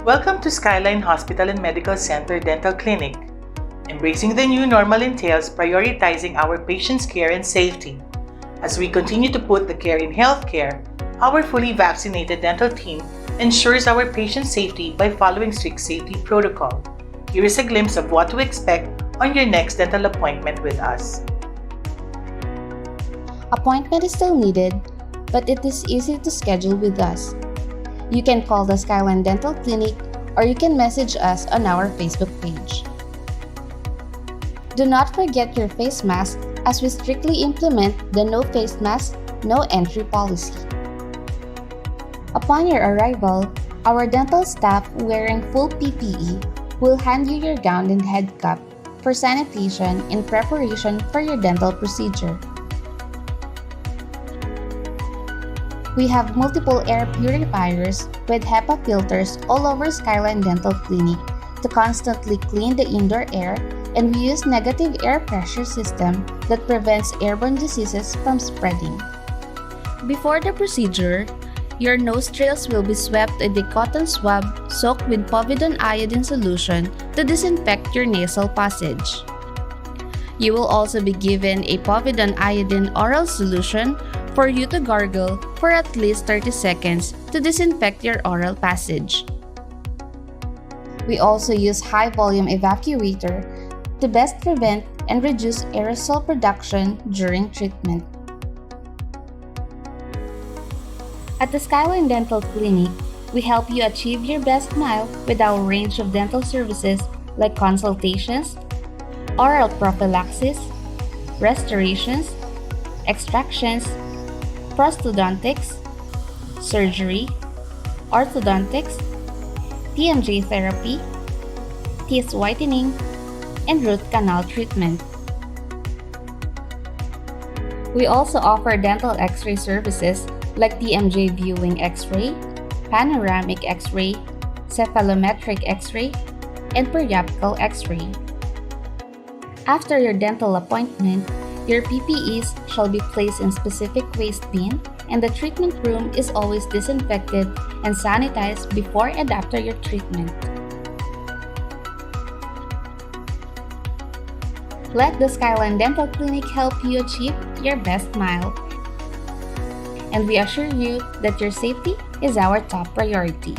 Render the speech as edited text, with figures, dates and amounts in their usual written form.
Welcome to Skyline Hospital and Medical Center Dental Clinic. Embracing the new normal entails prioritizing our patients' care and safety. As we continue to put the care in healthcare, our fully vaccinated dental team ensures our patient safety by following strict safety protocol. Here is a glimpse of what to expect on your next dental appointment with us. Appointment is still needed, but it is easy to schedule with us. You can call the Skyline Dental Clinic or you can message us on our Facebook page. Do not forget your face mask as we strictly implement the no face mask, no entry policy. Upon your arrival, our dental staff wearing full PPE will hand you your gown and head cap for sanitation in preparation for your dental procedure. We have multiple air purifiers with HEPA filters all over Skyline Dental Clinic to constantly clean the indoor air, and we use negative air pressure system that prevents airborne diseases from spreading. Before the procedure, your nostrils will be swept with a cotton swab soaked with povidone iodine solution to disinfect your nasal passage. You will also be given a povidone iodine oral solution for you to gargle for at least 30 seconds to disinfect your oral passage. We also use high-volume evacuator to best prevent and reduce aerosol production during treatment. At the Skyline Dental Clinic, we help you achieve your best smile with our range of dental services like consultations, oral prophylaxis, restorations, extractions, Prosthodontics, surgery, orthodontics, TMJ therapy, teeth whitening, and root canal treatment. We also offer dental X-ray services like TMJ Viewing X-ray, Panoramic X-ray, Cephalometric X-ray, and Periapical X-ray. After your dental appointment, your PPEs shall be placed in specific waste bin, and the treatment room is always disinfected and sanitized before and after your treatment. Let the Skyline Dental Clinic help you achieve your best smile. And we assure you that your safety is our top priority.